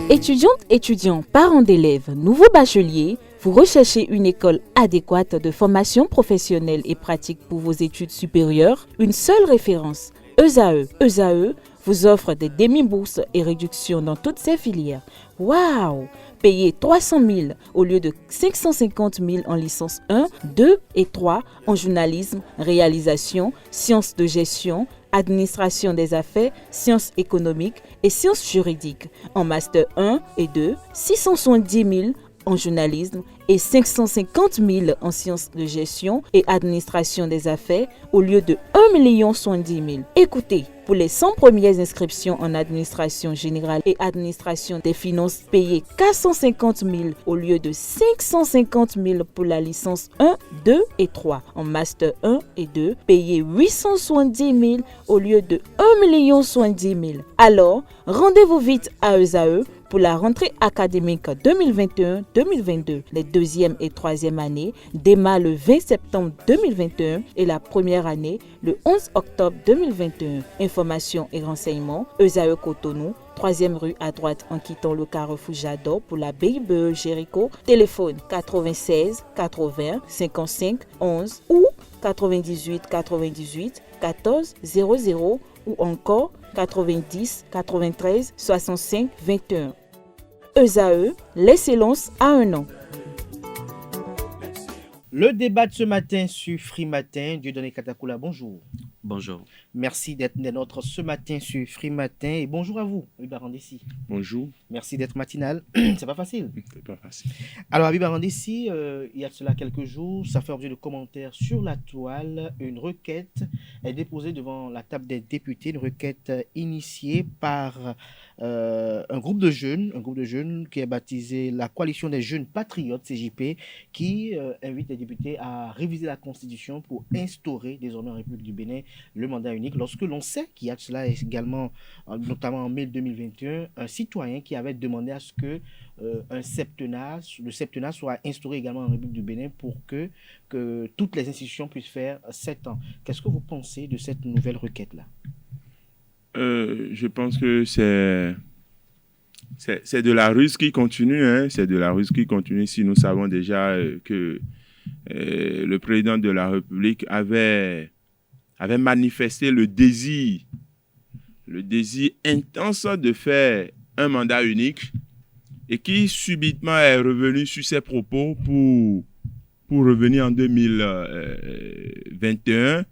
Étudiantes, étudiants, parents d'élèves, nouveaux bacheliers, vous recherchez une école adéquate de formation professionnelle et pratique pour vos études supérieures? Une seule référence, ESAE. ESAE vous offre des demi-bourses et réductions dans toutes ces filières. Waouh! Payez 300 000 au lieu de 550 000 en licence 1, 2 et 3 en journalisme, réalisation, sciences de gestion, administration des affaires, sciences économiques et sciences juridiques. En master 1 et 2, 670 000 en journalisme et 550 000 en sciences de gestion et administration des affaires au lieu de 1 070 000. Écoutez, pour les 100 premières inscriptions en administration générale et administration des finances, payez 450 000 au lieu de 550 000 pour la licence 1, 2 et 3. En master 1 et 2, payez 870 000 au lieu de 1 070 000. Alors, rendez-vous vite à ESAE pour la rentrée académique 2021-2022. Les deuxième et troisième années démarrent le 20 septembre 2021 et la première année le 11 octobre 2021. Informations et renseignements, ESAE Cotonou, 3e rue à droite en quittant le carrefour Jador pour la BIBE Jéricho. Téléphone 96 80 55 11 ou 98 98 14 00 ou encore 90 93 65 21. ESAE, l'excellence à un an. Le débat de ce matin sur Free Matin, Dieudonné Katakula, bonjour. Bonjour. Merci d'être des nôtres ce matin sur Free Matin et bonjour à vous, Habib Arandessi. Bonjour. Merci d'être matinal. C'est pas facile. C'est pas facile. Alors, Habib Arandessi, il y a de cela quelques jours, ça fait objet de commentaires sur la toile. Une requête est déposée devant la table des députés, une requête initiée par un groupe de jeunes qui est baptisé la Coalition des Jeunes Patriotes, CJP, qui invite les députés à réviser la Constitution pour instaurer désormais en République du Bénin le mandat unique, lorsque l'on sait qu'il y a de cela également, notamment en mai 2021, un citoyen qui avait demandé à ce que le septennat soit instauré également en République du Bénin pour que toutes les institutions puissent faire 7 ans. Qu'est-ce que vous pensez de cette nouvelle requête-là? Je pense que c'est de la ruse qui continue. C'est de la ruse qui continue si nous savons déjà que le président de la République avait manifesté le désir intense de faire un mandat unique et qui subitement est revenu sur ses propos pour revenir en 2021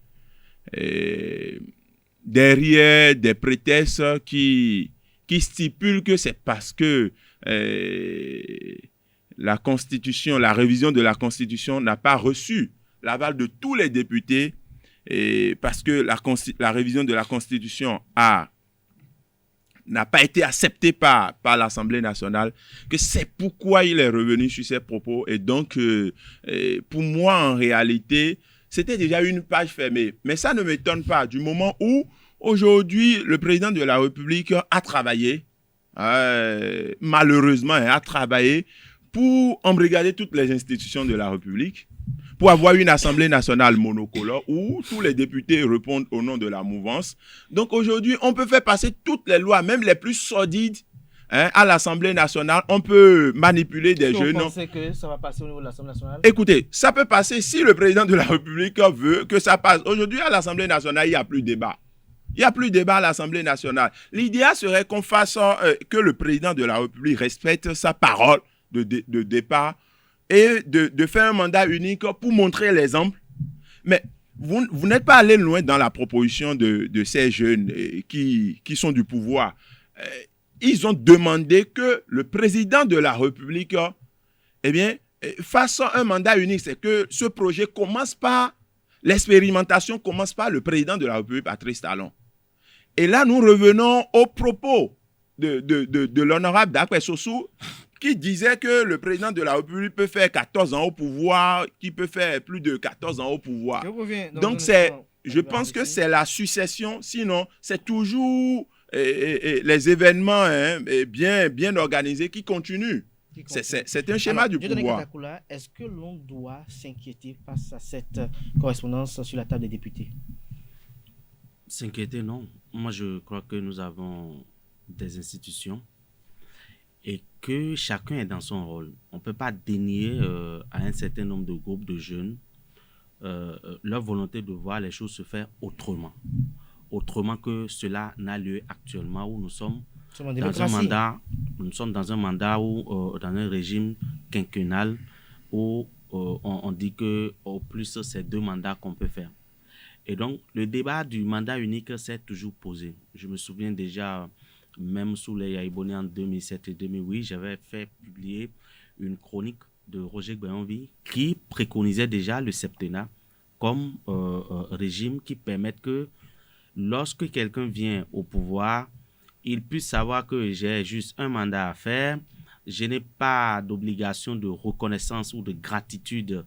derrière des prétextes qui stipulent que c'est parce que la révision de la Constitution n'a pas reçu l'aval de tous les députés et parce que la révision de la Constitution n'a pas été acceptée par l'Assemblée nationale, que c'est pourquoi il est revenu sur ses propos. Et donc, pour moi, en réalité, c'était déjà une page fermée. Mais ça ne m'étonne pas du moment où, aujourd'hui, le président de la République a travaillé, malheureusement, a travaillé pour embrigader toutes les institutions de la République, pour avoir une Assemblée nationale monocolore où tous les députés répondent au nom de la mouvance. Donc aujourd'hui, on peut faire passer toutes les lois, même les plus sordides, à l'Assemblée nationale. On peut manipuler des jeunes. Vous pensez que ça va passer au niveau de l'Assemblée nationale? Écoutez, ça peut passer si le président de la République veut que ça passe. Aujourd'hui, à l'Assemblée nationale, il n'y a plus de débat. Il n'y a plus de débat à l'Assemblée nationale. L'idéal serait qu'on fasse que le président de la République respecte sa parole de départ et de faire un mandat unique pour montrer l'exemple. Mais vous n'êtes pas allé loin dans la proposition de ces jeunes qui sont du pouvoir. Ils ont demandé que le président de la République fasse un mandat unique. C'est que ce projet commence par, l'expérimentation commence par le président de la République, Patrice Talon. Et là, nous revenons aux propos de l'honorable Dakwé Sossou, qui disait que le président de la République peut faire 14 ans au pouvoir, qui peut faire plus de 14 ans au pouvoir. Donc, je pense que c'est la succession, sinon, c'est toujours les événements bien organisés qui continuent. C'est un schéma du pouvoir. Katakula, est-ce que l'on doit s'inquiéter face à cette correspondance sur la table des députés? S'inquiéter, non. Moi, je crois que nous avons des institutions et que chacun est dans son rôle. On ne peut pas dénier à un certain nombre de groupes de jeunes leur volonté de voir les choses se faire autrement que cela n'a lieu actuellement où nous sommes dans un mandat où dans un régime quinquennal où on dit que au plus c'est 2 mandats qu'on peut faire. Et donc le débat du mandat unique s'est toujours posé. Je me souviens déjà, même sous les Yaïboni en 2007 et 2008, j'avais fait publier une chronique de Roger Gbayonvi qui préconisait déjà le septennat comme régime qui permette que lorsque quelqu'un vient au pouvoir, il puisse savoir que j'ai juste un mandat à faire, je n'ai pas d'obligation de reconnaissance ou de gratitude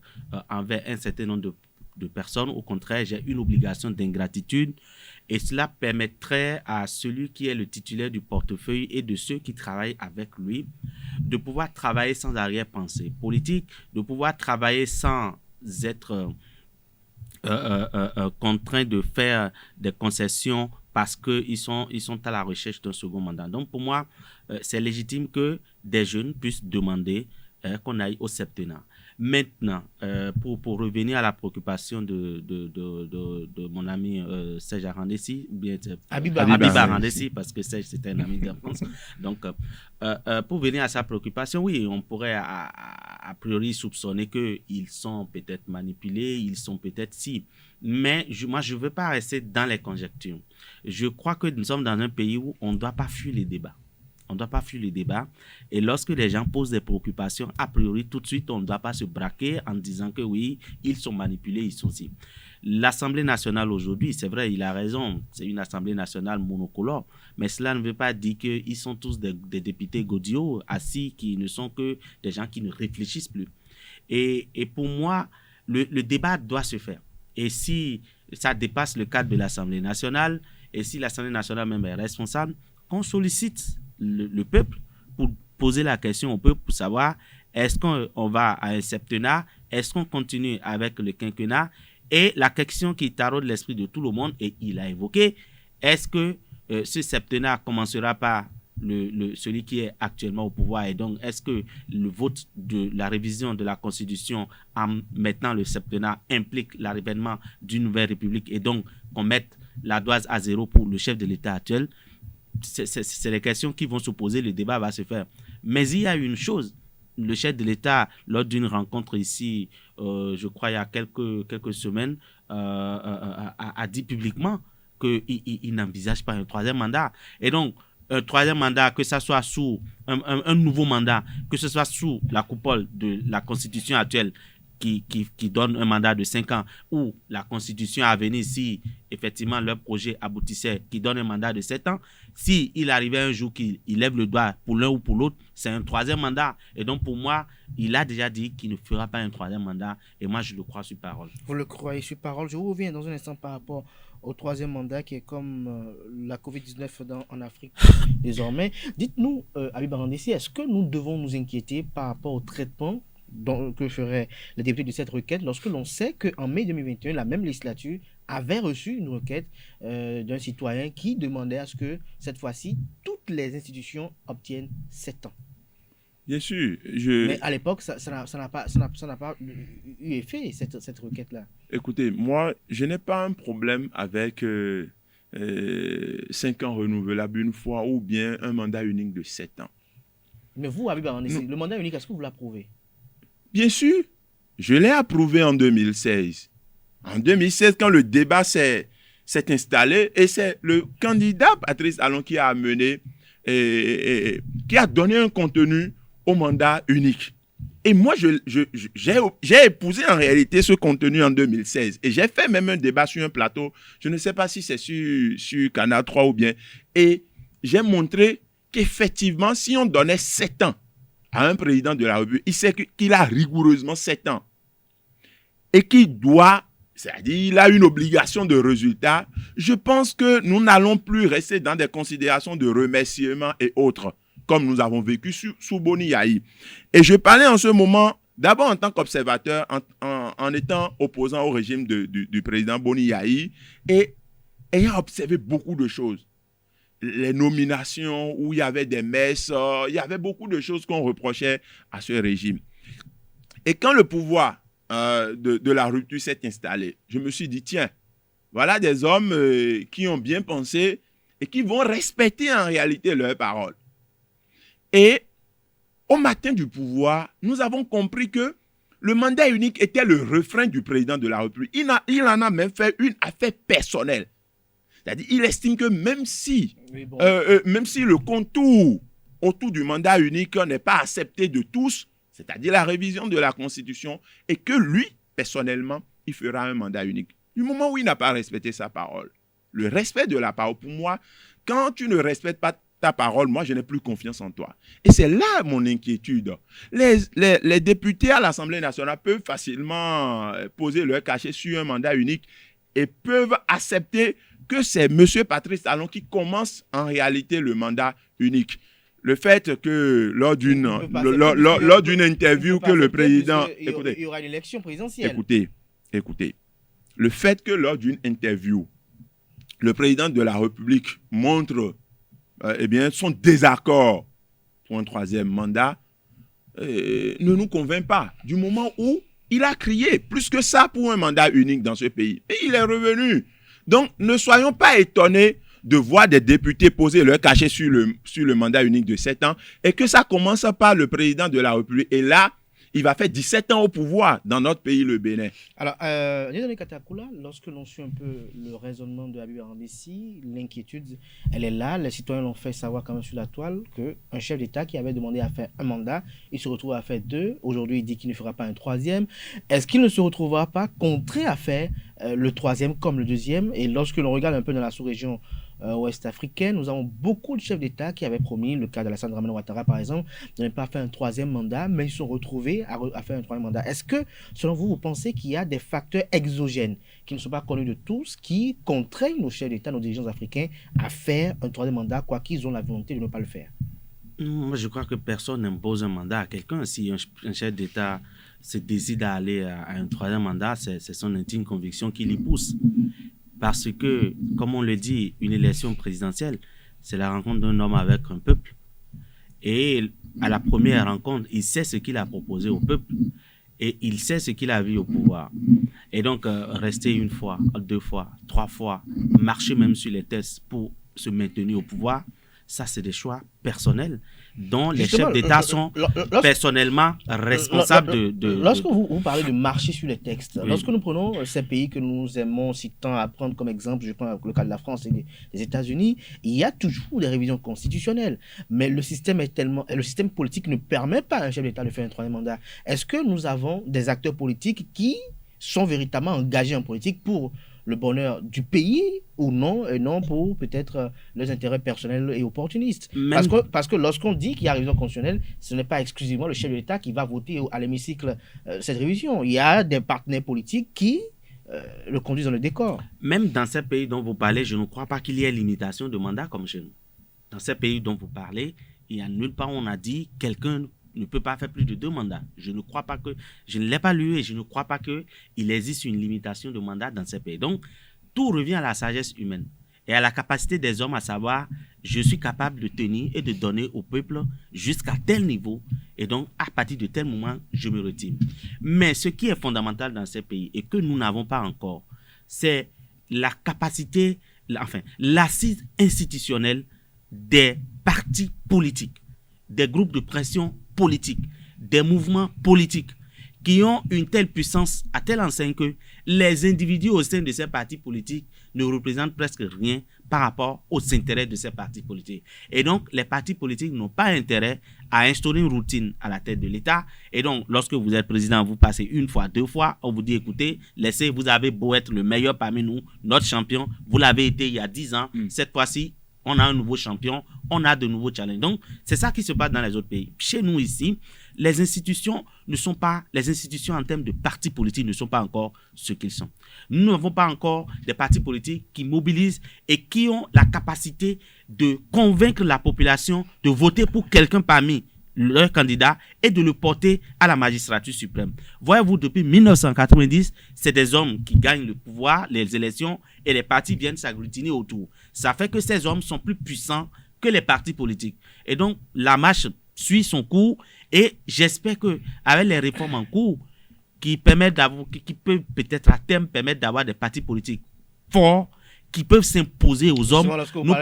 envers un certain nombre de personnes. Au contraire, j'ai une obligation d'ingratitude et cela permettrait à celui qui est le titulaire du portefeuille et de ceux qui travaillent avec lui de pouvoir travailler sans arrière-pensée politique, de pouvoir travailler sans être contraints de faire des concessions parce qu'ils sont à la recherche d'un second mandat. Donc pour moi, c'est légitime que des jeunes puissent demander qu'on aille au septennat. Maintenant, pour revenir à la préoccupation de mon ami Serge Arandessi, ou bien Habib Arandessi, parce que Serge c'était un ami d'enfance. Donc, pour venir à sa préoccupation, oui, on pourrait a priori soupçonner qu'ils sont peut-être manipulés, ils sont peut-être si. Mais moi, je ne veux pas rester dans les conjectures. Je crois que nous sommes dans un pays où on ne doit pas fuir les débats. On ne doit pas fuir les débats. Et lorsque les gens posent des préoccupations, a priori, tout de suite, on ne doit pas se braquer en disant que oui, ils sont manipulés, ils sont si. L'Assemblée nationale aujourd'hui, c'est vrai, il a raison, c'est une Assemblée nationale monocolore, mais cela ne veut pas dire qu'ils sont tous des députés godillots assis qui ne sont que des gens qui ne réfléchissent plus. Et pour moi, le débat doit se faire. Et si ça dépasse le cadre de l'Assemblée nationale, et si l'Assemblée nationale même est responsable, qu'on sollicite le peuple pour poser la question au peuple pour savoir est-ce qu'on va à un septennat, est-ce qu'on continue avec le quinquennat, et la question qui taraude l'esprit de tout le monde, et il a évoqué, est-ce que ce septennat commencera par celui qui est actuellement au pouvoir, et donc est-ce que le vote de la révision de la Constitution en mettant le septennat implique l'avènement d'une nouvelle république et donc qu'on mette la dose à 0 pour le chef de l'État actuel? C'est les questions qui vont se poser, le débat va se faire. Mais il y a une chose, le chef de l'État, lors d'une rencontre ici, je crois il y a quelques semaines, a dit publiquement qu'il n'envisage pas un 3e mandat. Et donc, un 3e mandat, que ce soit sous un nouveau mandat, que ce soit sous la coupole de la Constitution actuelle, qui donne un mandat de 5 ans, ou la Constitution à venir, si effectivement leur projet aboutissait, qui donne un mandat de 7 ans, si il arrivait un jour qu'il lève le doigt pour l'un ou pour l'autre, c'est un 3e mandat. Et donc pour moi, il a déjà dit qu'il ne fera pas un 3e mandat, et moi je le crois sur parole. Vous le croyez sur parole. Je reviens dans un instant par rapport au 3e mandat qui est comme la Covid-19 en Afrique désormais. Dites-nous, Habib Arandessi, est-ce que nous devons nous inquiéter par rapport au traitement que feraient les députés de cette requête lorsque l'on sait qu'en mai 2021, la même législature avait reçu une requête d'un citoyen qui demandait à ce que cette fois-ci, toutes les institutions obtiennent 7 ans. Bien sûr. Mais à l'époque, ça n'a pas eu effet, cette requête-là. Écoutez, moi, je n'ai pas un problème avec 5 ans renouvelables une fois ou bien un mandat unique de 7 ans. Mais vous, Habib Arandessi, le mandat unique, est-ce que vous l'approuvez? Bien sûr, je l'ai approuvé en 2016. En 2016, quand le débat s'est installé, et c'est le candidat Patrice Talon qui a amené, qui a donné un contenu au mandat unique. Et moi, j'ai épousé en réalité ce contenu en 2016. Et j'ai fait même un débat sur un plateau, je ne sais pas si c'est sur Canal 3 ou bien, et j'ai montré qu'effectivement, si on donnait 7 ans à un président de la République, il sait qu'il a rigoureusement 7 ans et qu'il doit, c'est-à-dire il a une obligation de résultat. Je pense que nous n'allons plus rester dans des considérations de remerciements et autres, comme nous avons vécu sous Boni Yayi. Et je parlais en ce moment, d'abord en tant qu'observateur, en étant opposant au régime du président Boni Yayi et ayant observé beaucoup de choses. les nominations, où il y avait des messes, il y avait beaucoup de choses qu'on reprochait à ce régime. Et quand le pouvoir de la rupture s'est installé, je me suis dit, tiens, voilà des hommes qui ont bien pensé et qui vont respecter en réalité leurs paroles. Et au matin du pouvoir, nous avons compris que le mandat unique était le refrain du président de la République. Il en a même fait une affaire personnelle. C'est-à-dire, il estime que même si le contour autour du mandat unique n'est pas accepté de tous, c'est-à-dire la révision de la Constitution, et que lui, personnellement, il fera un mandat unique. Du moment où il n'a pas respecté sa parole, le respect de la parole, pour moi, quand tu ne respectes pas ta parole, moi, je n'ai plus confiance en toi. Et c'est là mon inquiétude. Les députés à l'Assemblée nationale peuvent facilement poser leur cachet sur un mandat unique et peuvent accepter que c'est M. Patrice Talon qui commence en réalité le mandat unique. Le fait que lors d'une interview que le président... Écoutez, il y aura une élection présidentielle. Écoutez. Le fait que lors d'une interview, le président de la République montre son désaccord pour un troisième mandat, ne nous convainc pas. Du moment où il a crié plus que ça pour un mandat unique dans ce pays. Et il est revenu. Donc, ne soyons pas étonnés de voir des députés poser leur cachet sur le mandat unique de 7 ans et que ça commence par le président de la République. Et là, il va faire 17 ans au pouvoir dans notre pays, le Bénin. Alors, Dieudonné Katakoula, lorsque l'on suit un peu le raisonnement de Habib Ahmed-Essi, l'inquiétude, elle est là. Les citoyens l'ont fait savoir quand même sur la toile qu'un chef d'État qui avait demandé à faire un mandat, il se retrouve à faire 2. Aujourd'hui, il dit qu'il ne fera pas un 3e. Est-ce qu'il ne se retrouvera pas contraint à faire le 3e comme le 2e? Et lorsque l'on regarde un peu dans la sous-région ouest-africaine, nous avons beaucoup de chefs d'État qui avaient promis, le cas d'Alassane Dramane Ouattara par exemple, de ne pas faire un 3e mandat, mais ils se sont retrouvés à faire un 3e mandat. Est-ce que, selon vous, vous pensez qu'il y a des facteurs exogènes qui ne sont pas connus de tous, qui contraignent nos chefs d'État, nos dirigeants africains à faire un 3e mandat, quoi qu'ils ont la volonté de ne pas le faire? Moi, je crois que personne n'impose un mandat à quelqu'un. Si un chef d'État se décide à aller à un 3e mandat, c'est son intime conviction qui l'y pousse. Parce que, comme on le dit, une élection présidentielle, c'est la rencontre d'un homme avec un peuple. Et à la première rencontre, il sait ce qu'il a proposé au peuple. Et il sait ce qu'il a vu au pouvoir. Et donc, rester 1 fois, 2 fois, 3 fois, marcher même sur les tests pour se maintenir au pouvoir, ça, c'est des choix personnels dont les chefs d'État sont personnellement responsables de... Lorsque vous parlez de marcher sur les textes, oui. Lorsque nous prenons ces pays que nous aimons si tant à prendre comme exemple, je prends le cas de la France et des États-Unis, il y a toujours des révisions constitutionnelles. Mais le système politique ne permet pas à un chef d'État de faire un 3e mandat. Est-ce que nous avons des acteurs politiques qui sont véritablement engagés en politique pour le bonheur du pays ou non, et non pour peut-être leurs intérêts personnels et opportunistes. Parce que lorsqu'on dit qu'il y a révision constitutionnelle, ce n'est pas exclusivement le chef de l'État qui va voter à l'hémicycle cette révision. Il y a des partenaires politiques qui le conduisent dans le décor. Même dans ces pays dont vous parlez, je ne crois pas qu'il y ait limitation de mandat comme chez nous. Dans ces pays dont vous parlez, il n'y a nulle part où on a dit quelqu'un ne peut pas faire plus de 2 mandats. Je ne crois pas que, je ne l'ai pas lu et je ne crois pas qu'il existe une limitation de mandat dans ces pays. Donc, tout revient à la sagesse humaine et à la capacité des hommes à savoir, je suis capable de tenir et de donner au peuple jusqu'à tel niveau et donc, à partir de tel moment, je me retire. Mais ce qui est fondamental dans ces pays et que nous n'avons pas encore, c'est la capacité, l'assise institutionnelle des partis politiques, des groupes de pression politiques, des mouvements politiques qui ont une telle puissance à telle enseigne que les individus au sein de ces partis politiques ne représentent presque rien par rapport aux intérêts de ces partis politiques. Et donc, les partis politiques n'ont pas intérêt à instaurer une routine à la tête de l'État. Et donc, lorsque vous êtes président, vous passez 1 fois, 2 fois, on vous dit, écoutez, laissez, vous avez beau être le meilleur parmi nous, notre champion, vous l'avez été il y a 10 ans, cette fois-ci, on a un nouveau champion, on a de nouveaux challenges. Donc, c'est ça qui se passe dans les autres pays. Chez nous ici, les institutions en termes de partis politiques ne sont pas encore ce qu'ils sont. Nous n'avons pas encore des partis politiques qui mobilisent et qui ont la capacité de convaincre la population de voter pour quelqu'un parmi leur candidat et de le porter à la magistrature suprême. Voyez-vous, depuis 1990, c'est des hommes qui gagnent le pouvoir, les élections, et les partis viennent s'agglutiner autour. Ça fait que ces hommes sont plus puissants que les partis politiques. Et donc, la marche suit son cours, et j'espère qu'avec les réformes en cours, qui peuvent peut-être à terme permettre d'avoir des partis politiques forts, qui peuvent s'imposer aux hommes. Lorsque vous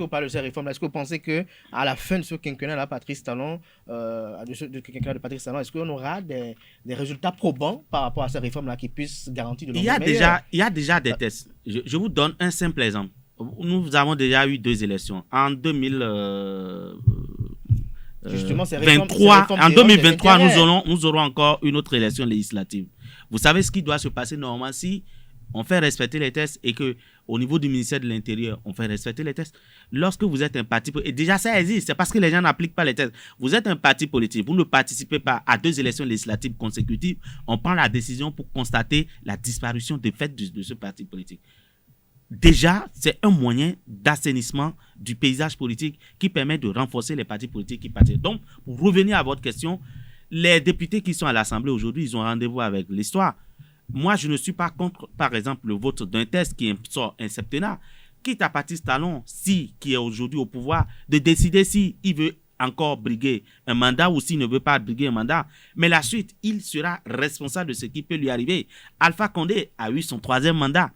parlez de ces réformes, est-ce que vous pensez qu'à la fin de ce quinquennat-là, Patrice Talon, est-ce qu'on aura des résultats probants par rapport à ces réformes-là qui puississent garantir de l'ordre meilleur? Il y a déjà des tests. Je vous donne un simple exemple. Nous avons déjà eu 2 élections. En 2023, nous aurons encore une autre élection législative. Vous savez ce qui doit se passer normalement si on fait respecter les tests et que au niveau du ministère de l'Intérieur, on fait respecter les tests. Lorsque vous êtes un parti politique, et déjà ça existe, c'est parce que les gens n'appliquent pas les tests. Vous êtes un parti politique, vous ne participez pas à 2 élections législatives consécutives, on prend la décision pour constater la disparition de fait de ce parti politique. Déjà, c'est un moyen d'assainissement du paysage politique qui permet de renforcer les partis politiques qui participent. Donc, pour revenir à votre question, les députés qui sont à l'Assemblée aujourd'hui, ils ont rendez-vous avec l'histoire. Moi, je ne suis pas contre, par exemple, le vote d'un test qui sort un septennat. Quitte à Patrice Talon, qui est aujourd'hui au pouvoir, de décider s'il veut encore briguer un mandat ou s'il ne veut pas briguer un mandat. Mais la suite, il sera responsable de ce qui peut lui arriver. Alpha Condé a eu son 3e mandat.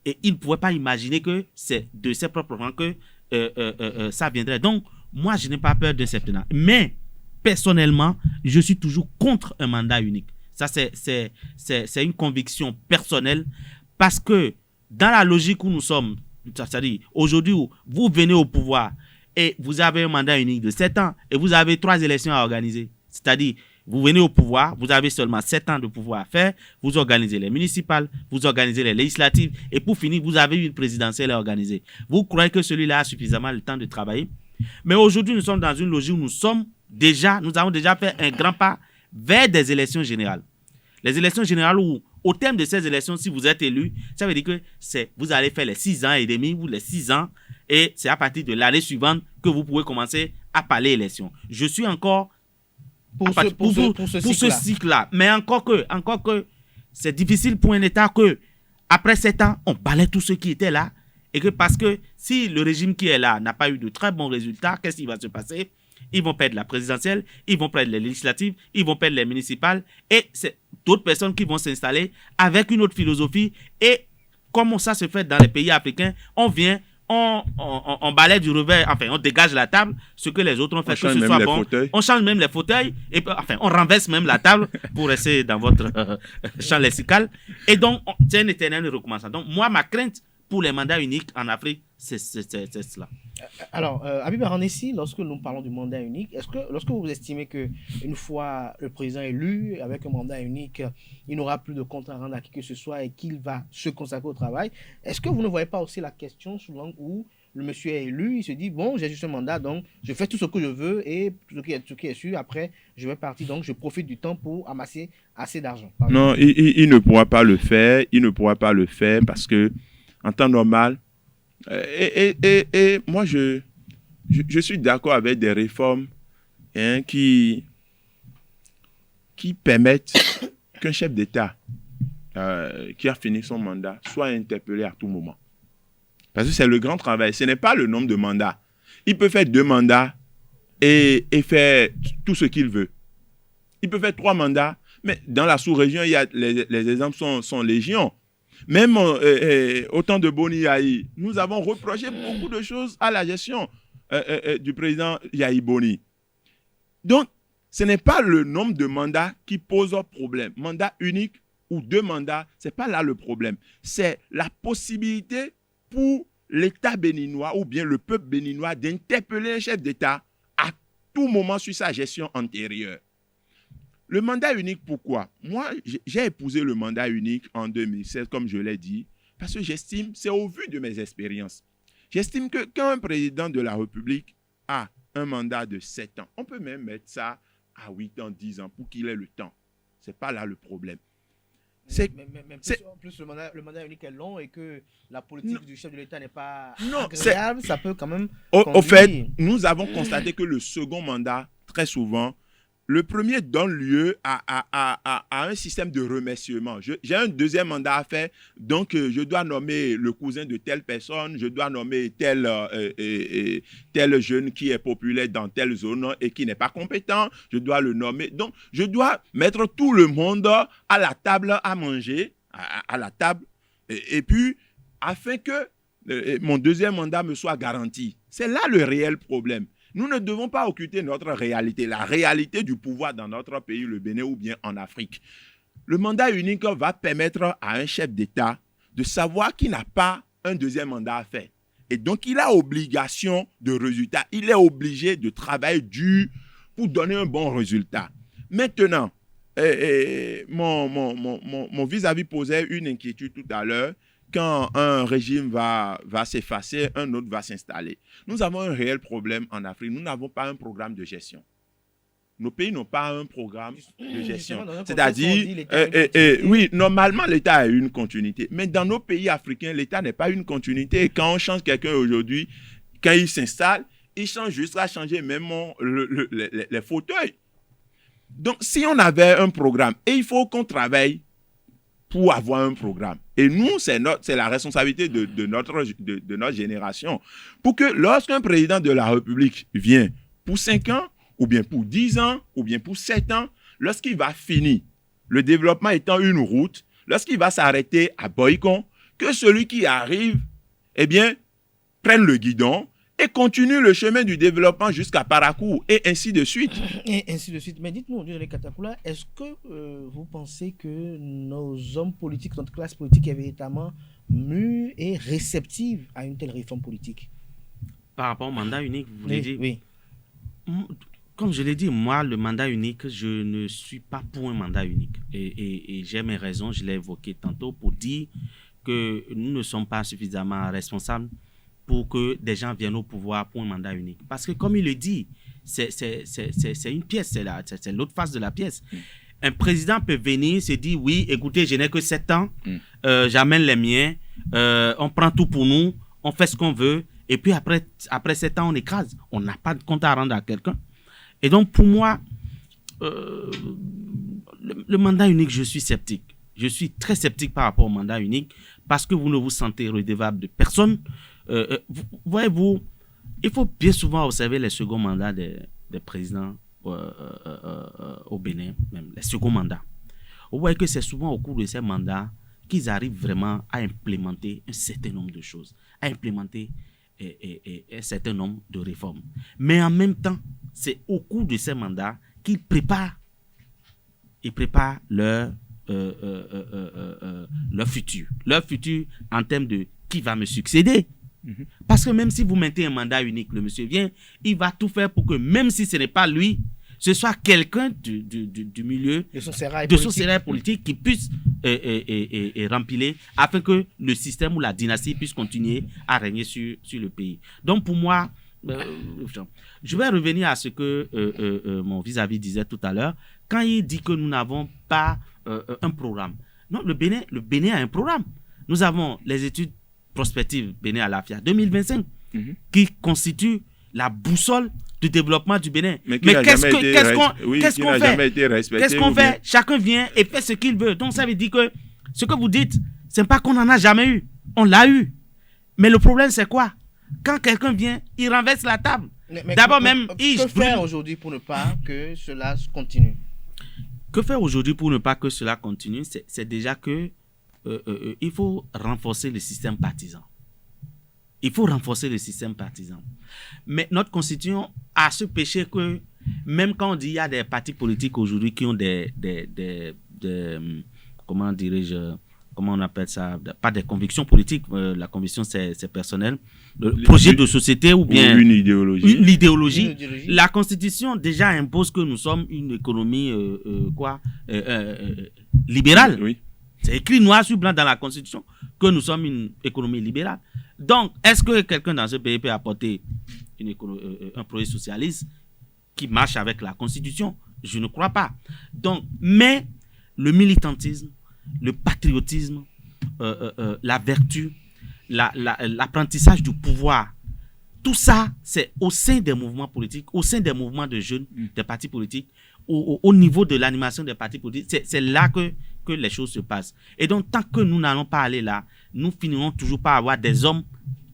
Et il ne pouvait pas imaginer que c'est de ses propres rangs que ça viendrait. Donc, moi, je n'ai pas peur d'un septennat. Mais, personnellement, je suis toujours contre un mandat unique. Ça, c'est une conviction personnelle parce que dans la logique où nous sommes, c'est-à-dire aujourd'hui où vous venez au pouvoir et vous avez un mandat unique de 7 ans et vous avez 3 élections à organiser. C'est-à-dire, vous venez au pouvoir, vous avez seulement 7 ans de pouvoir à faire, vous organisez les municipales, vous organisez les législatives et pour finir, vous avez une présidentielle à organiser. Vous croyez que celui-là a suffisamment le temps de travailler? Mais aujourd'hui, nous sommes dans une logique où nous avons déjà fait un grand pas vers des élections générales. Les élections générales où, au terme de ces élections, si vous êtes élu, ça veut dire que vous allez faire les 6 ans et demi ou les 6 ans et c'est à partir de l'année suivante que vous pouvez commencer à parler élections. Je suis encore pour ce cycle-là. Mais encore que c'est difficile pour un État que après 7 ans, on balaie tous ceux qui étaient là et que parce que si le régime qui est là n'a pas eu de très bons résultats, qu'est-ce qui va se passer? Ils vont perdre la présidentielle, ils vont perdre les législatives, ils vont perdre les municipales et c'est d'autres personnes qui vont s'installer avec une autre philosophie. Et comme ça se fait dans les pays africains, on vient, on balaie du revers, enfin on dégage la table, ce que les autres ont fait, que ce soit bon. On change même les fauteuils, et enfin on renverse même la table pour rester dans votre champ lexical. Et donc c'est un éternel recommencement. Donc moi ma crainte pour les mandats uniques en Afrique, c'est cela. Alors, Habib Arandessi, lorsque nous parlons du mandat unique, est-ce que lorsque vous estimez qu'une fois le président élu, avec un mandat unique, il n'aura plus de compte à rendre à qui que ce soit et qu'il va se consacrer au travail, est-ce que vous ne voyez pas aussi la question sous l'angle où le monsieur est élu, il se dit, bon, j'ai juste un mandat, donc je fais tout ce que je veux et tout ce qui est sûr, après, je vais partir, donc je profite du temps pour amasser assez d'argent. Non, il ne pourra pas le faire, parce que en temps normal, et moi, je suis d'accord avec des réformes qui permettent qu'un chef d'État qui a fini son mandat soit interpellé à tout moment. Parce que c'est le grand travail. Ce n'est pas le nombre de mandats. Il peut faire 2 mandats et faire tout ce qu'il veut. Il peut faire 3 mandats, mais dans la sous-région, les exemples sont légion. Même au temps de Boni Yahi, nous avons reproché beaucoup de choses à la gestion du président Yahi Boni. Donc, ce n'est pas le nombre de mandats qui pose problème. Mandat unique ou 2 mandats, ce n'est pas là le problème. C'est la possibilité pour l'État béninois ou bien le peuple béninois d'interpeller un chef d'État à tout moment sur sa gestion antérieure. Le mandat unique, pourquoi? Moi, j'ai épousé le mandat unique en 2016, comme je l'ai dit, parce que j'estime, c'est au vu de mes expériences, j'estime que quand un président de la République a un mandat de 7 ans, on peut même mettre ça à 8 ans, 10 ans, pour qu'il ait le temps. Ce n'est pas là le problème. Plus le mandat unique est long et que la politique du chef de l'État n'est pas agréable, ça peut quand même... Au fait, nous avons constaté que le second mandat très souvent, le premier donne lieu à un système de remerciement. J'ai un deuxième mandat à faire, donc je dois nommer le cousin de telle personne, je dois nommer tel jeune qui est populaire dans telle zone et qui n'est pas compétent, je dois le nommer. Donc, je dois mettre tout le monde à la table à manger, à la table, et puis, afin que mon deuxième mandat me soit garanti. C'est là le réel problème. Nous ne devons pas occulter notre réalité, la réalité du pouvoir dans notre pays, le Bénin ou bien en Afrique. Le mandat unique va permettre à un chef d'État de savoir qu'il n'a pas un deuxième mandat à faire. Et donc, il a obligation de résultat. Il est obligé de travailler dur pour donner un bon résultat. Maintenant, mon vis-à-vis posait une inquiétude tout à l'heure. Quand un régime va s'effacer, un autre va s'installer. Nous avons un réel problème en Afrique. Nous n'avons pas un programme de gestion. Nos pays n'ont pas un programme de gestion. C'est-à-dire, oui, normalement, l'État a une continuité. Mais dans nos pays africains, l'État n'est pas une continuité. Et quand on change quelqu'un aujourd'hui, quand il s'installe, il change jusqu'à changer même les fauteuils. Donc, si on avait un programme, et il faut qu'on travaille pour avoir un programme. Et nous, c'est la responsabilité de notre génération. Pour que lorsqu'un président de la République vient pour 5 ans, ou bien pour 10 ans, ou bien pour 7 ans, lorsqu'il va finir, le développement étant une route, lorsqu'il va s'arrêter à Boycon, que celui qui arrive, eh bien, prenne le guidon et continue le chemin du développement jusqu'à Parakou, et ainsi de suite. Et ainsi de suite. Mais dites-nous, Dieudonné Katakoula, est-ce que vous pensez que nos hommes politiques, notre classe politique est véritablement mûre et réceptive à une telle réforme politique? Par rapport au mandat unique, vous voulez dire? Oui. Comme je l'ai dit, moi, le mandat unique, je ne suis pas pour un mandat unique. Et j'ai mes raisons, je l'ai évoqué tantôt, pour dire que nous ne sommes pas suffisamment responsables pour que des gens viennent au pouvoir pour un mandat unique. Parce que, comme il le dit, c'est une pièce, c'est l'autre face de la pièce. Un président peut venir se dire, oui, écoutez, je n'ai que 7 ans, j'amène les miens, on prend tout pour nous, on fait ce qu'on veut, et puis après 7 ans, on écrase. On n'a pas de compte à rendre à quelqu'un. Et donc, pour moi, le mandat unique, je suis sceptique. Je suis très sceptique par rapport au mandat unique, parce que vous ne vous sentez redevable de personne. Voyez-vous, il faut bien souvent observer les seconds mandats des présidents au Bénin, même les seconds mandats. Vous voyez que c'est souvent au cours de ces mandats qu'ils arrivent vraiment à implémenter un certain nombre de choses, à implémenter un certain nombre de réformes. Mais en même temps, c'est au cours de ces mandats qu'ils préparent leur futur. Leur futur en termes de qui va me succéder. Parce que même si vous mettez un mandat unique, le monsieur vient, il va tout faire pour que même si ce n'est pas lui, ce soit quelqu'un du milieu de son sérail politique qui puisse remplir afin que le système ou la dynastie puisse continuer à régner sur le pays. Donc pour moi, je vais revenir à ce que mon vis-à-vis disait tout à l'heure, quand il dit que nous n'avons pas un programme. Non, le Bénin a un programme. Nous avons les études prospectives Bénin à l'AFIA 2025 qui constituent la boussole du développement du Bénin. Mais qu'est-ce qu'on fait? Chacun vient et fait ce qu'il veut. Donc ça veut dire que ce que vous dites, c'est pas qu'on n'en a jamais eu. On l'a eu. Mais le problème, c'est quoi? Quand quelqu'un vient, il renverse la table. D'abord même, que faire aujourd'hui pour ne pas que cela continue? Que faire aujourd'hui pour ne pas que cela continue? C'est déjà que il faut renforcer le système partisan. Il faut renforcer le système partisan. Mais notre constitution a ce péché que, même quand on dit qu'il y a des partis politiques aujourd'hui qui ont comment dirais-je, comment on appelle ça, pas des convictions politiques, la conviction c'est personnel, le projet de société ou bien une idéologie. L'idéologie. La constitution déjà impose que nous sommes une économie libérale. Oui. C'est écrit noir sur blanc dans la constitution que nous sommes une économie libérale. Donc, est-ce que quelqu'un dans ce pays peut apporter un projet socialiste qui marche avec la constitution? Je ne crois pas. Donc, mais le militantisme, le patriotisme, la vertu, l'apprentissage du pouvoir, tout ça, c'est au sein des mouvements politiques, au sein des mouvements de jeunes, des partis politiques, au niveau de l'animation des partis politiques. C'est là que les choses se passent. Et donc, tant que nous n'allons pas aller là, nous finirons toujours par avoir des hommes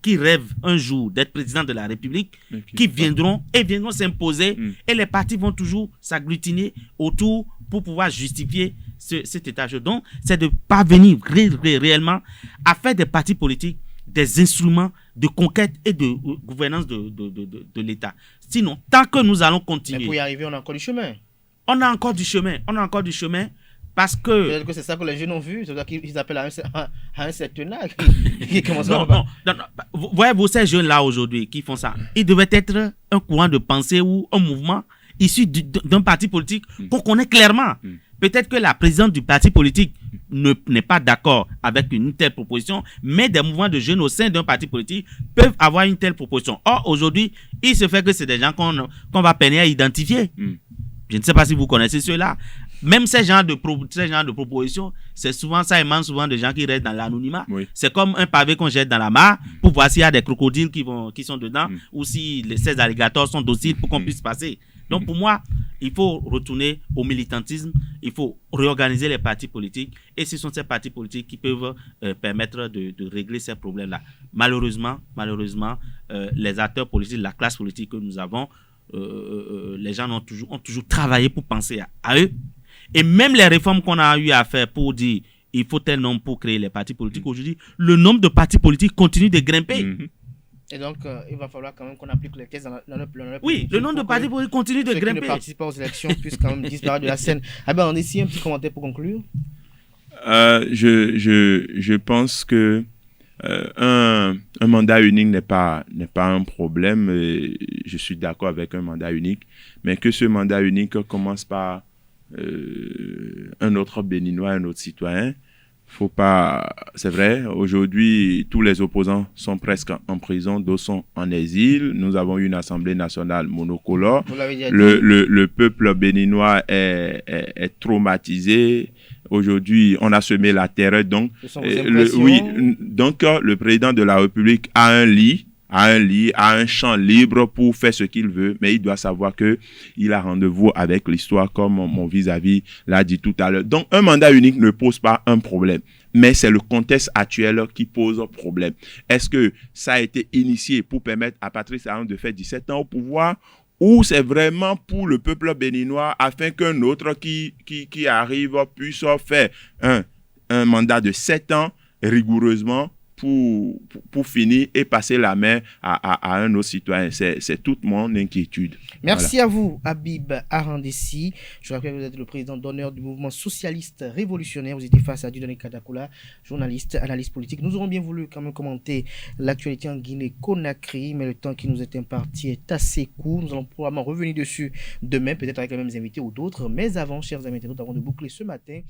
qui rêvent un jour d'être président de la République, qui viendront s'imposer, et les partis vont toujours s'agglutiner autour pour pouvoir justifier cet état de choses. Donc, c'est de parvenir réellement à faire des partis politiques des instruments de conquête et de gouvernance de l'État. Sinon, tant que nous allons continuer... Mais pour y arriver, on a encore du chemin. On a encore du chemin parce que... Peut-être que c'est ça que les jeunes ont vu, c'est ça qu'ils appellent à un certain âge. Vous voyez, ces jeunes-là aujourd'hui qui font ça, ils devaient être un courant de pensée ou un mouvement issu d'un parti politique qu'on connaît clairement. Peut-être que la présidente du parti politique n'est pas d'accord avec une telle proposition, mais des mouvements de jeunes au sein d'un parti politique peuvent avoir une telle proposition. Or, aujourd'hui, il se fait que c'est des gens qu'on va peiner à identifier. Je ne sais pas si vous connaissez ceux-là. Même ces genres de propositions, c'est souvent, ça émane souvent de gens qui restent dans l'anonymat. Oui. C'est comme un pavé qu'on jette dans la mare pour voir s'il y a des crocodiles qui sont dedans ou si ces alligators sont dociles pour qu'on puisse passer. Donc pour moi, il faut retourner au militantisme, il faut réorganiser les partis politiques et ce sont ces partis politiques qui peuvent permettre de régler ces problèmes-là. Malheureusement, les acteurs politiques, la classe politique que nous avons, les gens ont toujours travaillé pour penser à eux. Et même les réformes qu'on a eu à faire pour dire il faut tel nombre pour créer les partis politiques, aujourd'hui, le nombre de partis politiques continue de grimper. Et donc, il va falloir quand même qu'on applique les tests dans le oui, le nombre de partis politiques continue de grimper. Ceux qui ne participent pas aux élections puissent quand même disparaître de la scène. Ah ben, on essaie un petit commentaire pour conclure. Je pense que un mandat unique n'est pas un problème. Et je suis d'accord avec un mandat unique, mais que ce mandat unique commence par un autre Béninois, un autre citoyen. Faut pas, c'est vrai, aujourd'hui, tous les opposants sont presque en prison, d'autres sont en exil. Nous avons une Assemblée nationale monocolore. Le peuple béninois est traumatisé. Aujourd'hui, on a semé la terreur. Donc, le président de la République a un champ libre pour faire ce qu'il veut, mais il doit savoir que il a rendez-vous avec l'histoire, comme mon vis-à-vis l'a dit tout à l'heure. Donc, un mandat unique ne pose pas un problème, mais c'est le contexte actuel qui pose problème. Est-ce que ça a été initié pour permettre à Patrice Talon de faire 17 ans au pouvoir, ou c'est vraiment pour le peuple béninois afin qu'un autre qui arrive puisse faire un mandat de 7 ans rigoureusement pour finir et passer la main à un autre citoyen. C'est toute mon inquiétude. Merci à vous, Habib Arandessi. Je rappelle que vous êtes le président d'honneur du mouvement socialiste révolutionnaire. Vous étiez face à Dieudonné Kadakula, journaliste, analyste politique. Nous aurons bien voulu quand même commenter l'actualité en Guinée-Conakry, mais le temps qui nous est imparti est assez court. Nous allons probablement revenir dessus demain, peut-être avec les mêmes invités ou d'autres. Mais avant, chers amis, nous avons de boucler ce matin.